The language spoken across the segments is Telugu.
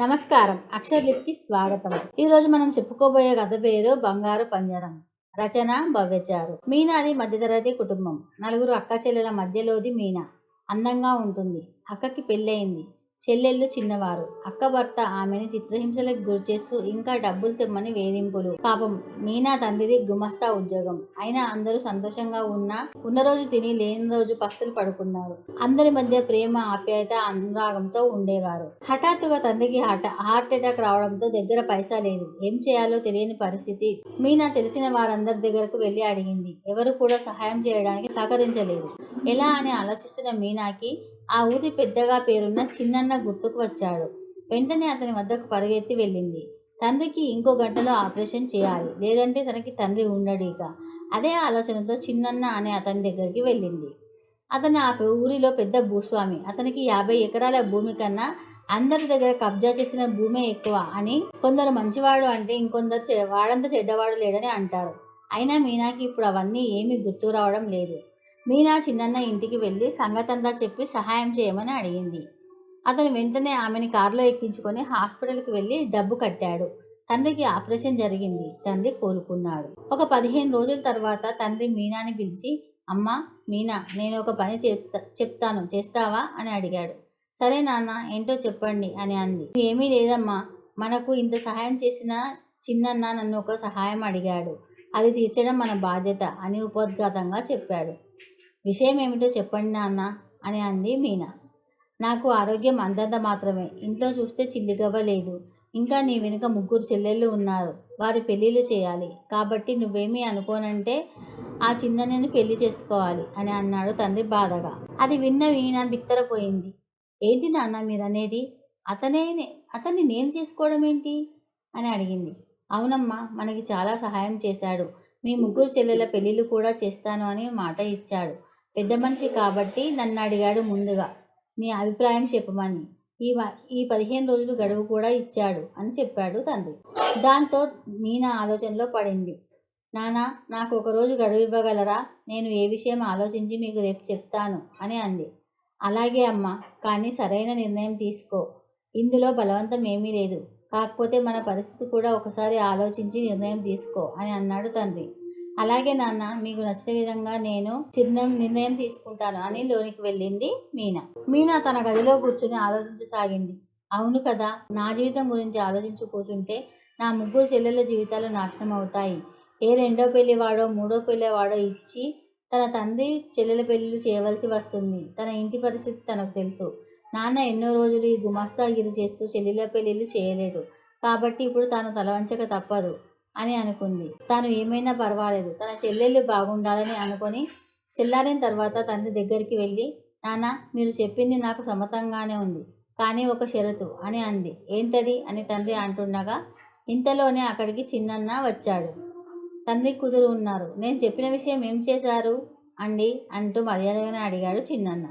నమస్కారం. అక్షరలిప్కి స్వాగతం. ఈరోజు మనం చెప్పుకోబోయే కథ పేరు బంగారు పంజరం. రచన భవ్యచారు. మీనాది మధ్యతరగతి కుటుంబం. 4 అక్క చెల్లెల మధ్యలోది మీనా. అందంగా ఉంటుంది. అక్కకి పెళ్ళయింది. చెల్లెళ్ళు చిన్నవారు. అక్క భర్త ఆమెని చిత్రహింసలకు గురిచేస్తూ ఇంకా డబ్బులు తెమ్మని వేధింపులు. పాపం మీనా తండ్రిది గుమస్తా ఉద్యోగం. అయినా అందరూ సంతోషంగా ఉన్న రోజు తిని లేని రోజు పస్తులు పడుకున్నారు. అందరి మధ్య ప్రేమ, ఆప్యాయత, అనురాగంతో ఉండేవారు. హఠాత్తుగా తండ్రికి హార్ట్ అటాక్ రావడంతో దగ్గర పైసా లేదు. ఏం చేయాలో తెలియని పరిస్థితి. మీనా తెలిసిన వారందరి దగ్గరకు వెళ్ళి అడిగింది. ఎవరు కూడా సహాయం చేయడానికి సహకరించలేదు. ఎలా అని ఆలోచిస్తున్న మీనాకి ఆ ఊరి పెద్దగా పేరున్న చిన్నన్న గుర్తుకు వచ్చాడు. వెంటనే అతని వద్దకు పరిగెత్తి వెళ్ళింది. తండ్రికి ఇంకో గంటలో ఆపరేషన్ చేయాలి, లేదంటే తనకి తండ్రి ఉండడు ఇక. అదే ఆలోచనతో చిన్నన్న అనే అతని దగ్గరికి వెళ్ళింది. అతను ఆ ఊరిలో పెద్ద భూస్వామి. అతనికి 50 ఎకరాల భూమి కన్నా అందరి దగ్గర కబ్జా చేసిన భూమే ఎక్కువ అని, కొందరు మంచివాడు అంటే ఇంకొందరు వాడంత చెడ్డవాడు లేడని అంటారు. అయినా మీనాకి ఇప్పుడు అవన్నీ ఏమీ గుర్తు రావడం లేదు. మీనా చిన్నన్న ఇంటికి వెళ్ళి సంగతంతా చెప్పి సహాయం చేయమని అడిగింది. అతను వెంటనే ఆమెని కారులో ఎక్కించుకొని హాస్పిటల్కి వెళ్ళి డబ్బు కట్టాడు. తండ్రికి ఆపరేషన్ జరిగింది. తండ్రి కోలుకున్నాడు. ఒక 15 రోజుల తర్వాత తండ్రి మీనాని పిలిచి, అమ్మా మీనా, నేను ఒక పని చెప్తాను, చేస్తావా అని అడిగాడు. సరే నాన్న, ఏంటో చెప్పండి అని అంది. ఏమీ లేదమ్మా, మనకు ఇంత సహాయం చేసిన చిన్నన్న నన్ను ఒక సహాయం అడిగాడు. అది తీర్చడం మన బాధ్యత అని ఉపోద్ఘాతంగా చెప్పాడు. విషయం ఏమిటో చెప్పండి నాన్న అని అంది మీనా. నాకు ఆరోగ్యం అంతంత మాత్రమే. ఇంట్లో చూస్తే చిల్లిగవ్వ లేదు. ఇంకా నీ వెనుక 3 చెల్లెళ్ళు ఉన్నారు. వారి పెళ్ళిళ్ళు చేయాలి. కాబట్టి నువ్వేమీ అనుకోనంటే ఆ చిన్నని పెళ్లి చేసుకోవాలి అని అన్నాడు తండ్రి బాధగా. అది విన్న మీనా బిత్తరపోయింది. ఏంటి నాన్న మీరనేది? అతన్ని నేను చేసుకోవడం ఏంటి అని అడిగింది. అవునమ్మా, మనకి చాలా సహాయం చేశాడు. మీ 3 చెల్లెల పెళ్ళిళ్ళు కూడా చేస్తాను అని మాట ఇచ్చాడు. పెద్ద మనిషి కాబట్టి నన్ను అడిగాడు ముందుగా నీ అభిప్రాయం చెప్పమని. ఈ 15 రోజులు గడువు కూడా ఇచ్చాడు అని చెప్పాడు తండ్రి. దాంతో మీనా ఆలోచనలో పడింది. నాన్న, నాకు ఒకరోజు గడువు ఇవ్వగలరా? నేను ఏ విషయం ఆలోచించి మీకు రేపు చెప్తాను అని అంది. అలాగే అమ్మా, కానీ సరైన నిర్ణయం తీసుకో. ఇందులో బలవంతం ఏమీ లేదు. కాకపోతే మన పరిస్థితి కూడా ఒకసారి ఆలోచించి నిర్ణయం తీసుకో అని అన్నాడు తండ్రి. అలాగే నాన్న, మీకు నచ్చిన విధంగా నేను నిర్ణయం తీసుకుంటాను అని లోనికి వెళ్ళింది మీనా. మీనా తన గదిలో కూర్చుని ఆలోచించసాగింది. అవును కదా, నా జీవితం గురించి ఆలోచించి కూర్చుంటే నా 3 చెల్లెల జీవితాలు నాశనం అవుతాయి. ఏ 2వ పెళ్లివాడో 3వ పెళ్లివాడో ఇచ్చి తన తండ్రి చెల్లెల పెళ్లిళ్ళు చేయవలసి వస్తుంది. తన ఇంటి పరిస్థితి తనకు తెలుసు. నాన్న ఎన్నో రోజులు ఈ గుమస్తాగిరి చేస్తూ చెల్లెల పెళ్లిళ్ళు చేయలేడు. కాబట్టి ఇప్పుడు తాను తలవంచక తప్పదు అని అనుకుంది. తాను ఏమైనా పర్వాలేదు, తన చెల్లెళ్ళు బాగుండాలని అనుకొని తెల్లారిన తర్వాత తండ్రి దగ్గరికి వెళ్ళి, నాన్న, మీరు చెప్పింది నాకు సమ్మతంగానే ఉంది, కానీ ఒక షరతు అని అంది. ఏంటది అని తండ్రి అంటుండగా ఇంతలోనే అక్కడికి చిన్నన్న వచ్చాడు. తండ్రి కూతురు ఉన్నారు. నేను చెప్పిన విషయం ఏం చేశారు అండి అంటూ మర్యాదగానే అడిగాడు చిన్నన్న.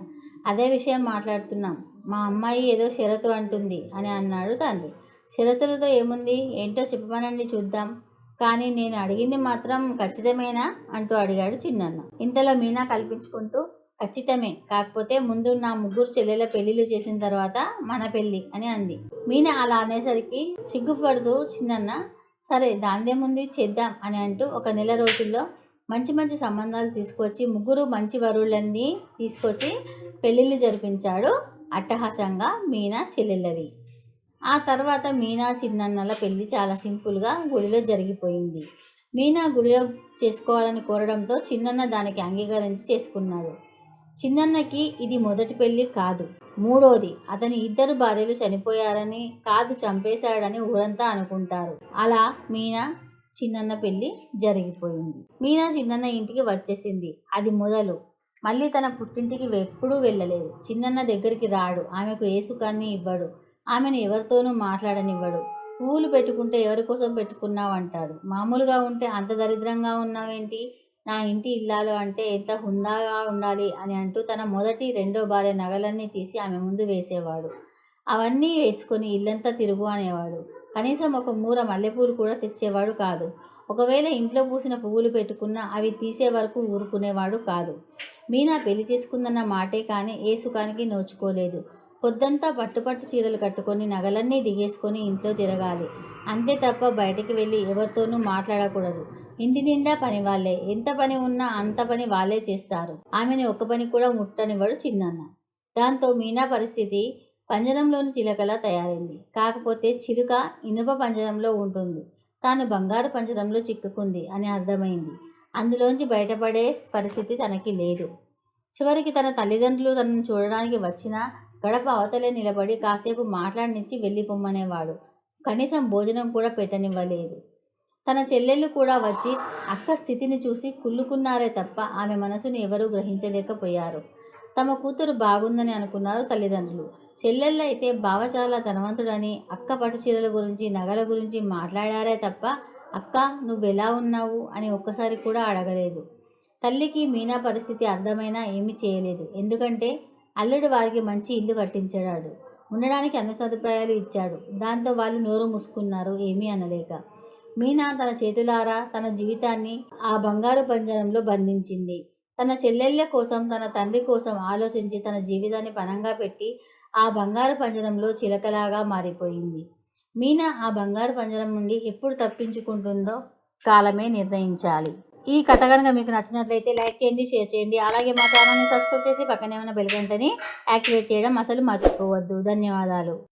అదే విషయం మాట్లాడుతున్నాం. మా అమ్మాయి ఏదో షరతు అంటుంది అని అన్నాడు తండ్రి. షరతులతో ఏముంది? ఏంటో చెప్పమనండి చూద్దాం. కానీ నేను అడిగింది మాత్రం ఖచ్చితమేనా అంటూ అడిగాడు చిన్నన్న. ఇంతలో మీనా కల్పించుకుంటూ, ఖచ్చితమే, కాకపోతే ముందు నా 3 చెల్లెల పెళ్లిళ్ళు చేసిన తర్వాత మన పెళ్ళి అని అంది. మీనా అలా అనేసరికి సిగ్గుపడుతూ చిన్నన్న, సరే దాందేముంది, చేద్దాం అని అంటూ ఒక నెల రోజుల్లో మంచి సంబంధాలు తీసుకొచ్చి 3 మంచి వరువులన్నీ తీసుకొచ్చి పెళ్ళిళ్ళు జరిపించాడు అట్టహాసంగా మీనా చెల్లెళ్ళవి. ఆ తర్వాత మీనా చిన్నన్నల పెళ్లి చాలా సింపుల్గా గుడిలో జరిగిపోయింది. మీనా గుడిలో చేసుకోవాలని కోరడంతో చిన్నన్న దానికి అంగీకరించి చేసుకున్నాడు. చిన్నన్నకి ఇది మొదటి పెళ్లి కాదు, 3వది. అతని 2 భార్యలు చనిపోయారని, కాదు చంపేశాడని ఊరంతా అనుకుంటారు. అలా మీనా చిన్నన్న పెళ్లి జరిగిపోయింది. మీనా చిన్నన్న ఇంటికి వచ్చేసింది. అది మొదలు. మళ్ళీ తన పుట్టింటికి ఎప్పుడూ వెళ్ళలేదు. చిన్నన్న దగ్గరికి రాడు. ఆమెకు ఏ సుఖాన్ని ఇవ్వడు. ఆమెను ఎవరితోనూ మాట్లాడనివ్వడు. పువ్వులు పెట్టుకుంటే ఎవరి కోసం పెట్టుకున్నావు అంటాడు. మామూలుగా ఉంటే అంత దరిద్రంగా ఉన్నావేంటి? నా ఇంటి ఇల్లాలు అంటే ఎంత హుందాగా ఉండాలి అని అంటూ తన మొదటి 2వ భార్య నగలన్నీ తీసి ఆమె ముందు వేసేవాడు. అవన్నీ వేసుకొని ఇల్లంతా తిరుగు అనేవాడు. కనీసం ఒక మూర మల్లెపూలు కూడా తెచ్చేవాడు కాదు. ఒకవేళ ఇంట్లో పూసిన పువ్వులు పెట్టుకున్నా అవి తీసే వరకు ఊరుకునేవాడు కాదు. మీనా పెళ్లి చేసుకుందన్న మాటే కానీ ఏ సుఖానికి నోచుకోలేదు. పొద్దంతా పట్టు చీరలు కట్టుకొని నగలన్నీ దిగేసుకొని ఇంట్లో తిరగాలి. అంతే తప్ప బయటికి వెళ్ళి ఎవరితోనూ మాట్లాడకూడదు. ఇంటి నిండా పని వాళ్ళే. ఎంత పని ఉన్నా అంత పని వాళ్ళే చేస్తారు. ఆమెని ఒక్క పని కూడా ముట్టనివ్వడు చిన్నన్న. దాంతో మీనా పరిస్థితి పంజరంలోని చిలకలా తయారైంది. కాకపోతే చిలుక ఇనుప పంజరంలో ఉంటుంది. తాను బంగారు పంజరంలో చిక్కుకుంది అని అర్థమైంది. అందులోంచి బయటపడే పరిస్థితి తనకి లేదు. చివరికి తన తల్లిదండ్రులు తనను చూడడానికి వచ్చినా గడప అవతలే నిలబడి కాసేపు మాట్లాడనిచ్చి వెళ్ళిపోమ్మనేవాడు. కనీసం భోజనం కూడా పెట్టనివ్వలేదు. తన చెల్లెళ్ళు కూడా వచ్చి అక్క స్థితిని చూసి కుళ్ళుకున్నారే తప్ప ఆమె మనసుని ఎవరూ గ్రహించలేకపోయారు. తమ కూతురు బాగుందని అనుకున్నారు తల్లిదండ్రులు. చెల్లెళ్ళైతే బావ చాలా ధనవంతుడని అక్క పట్టుచీరల గురించి నగల గురించి మాట్లాడారే తప్ప అక్క నువ్వెలా ఉన్నావు అని ఒక్కసారి కూడా అడగలేదు. తల్లికి మీనా పరిస్థితి అర్థమైనా ఏమీ చేయలేదు. ఎందుకంటే అల్లుడు వారికి మంచి ఇల్లు కట్టించాడు. ఉండడానికి అన్ని సదుపాయాలు ఇచ్చాడు. దాంతో వాళ్ళు నోరు మూసుకున్నారు ఏమీ అనలేక. మీనా తన చేతులారా తన జీవితాన్ని ఆ బంగారు పంజరంలో బంధించింది. తన చెల్లెళ్ళ కోసం తన తండ్రి కోసం ఆలోచించి తన జీవితాన్ని పణంగా పెట్టి ఆ బంగారు పంజరంలో చిలకలాగా మారిపోయింది. మీనా ఆ బంగారు పంజరం నుండి ఎప్పుడు తప్పించుకుంటుందో కాలమే నిర్ణయించాలి. ఈ కథ కనుక మీకు నచ్చినట్లయితే లైక్ చేయండి, షేర్ చేయండి. అలాగే మా ఛానల్ని సబ్స్క్రైబ్ చేసి పక్కనే ఉన్న బెల్ గంటని యాక్టివేట్ చేయడం అసలు మర్చిపోవద్దు. ధన్యవాదాలు.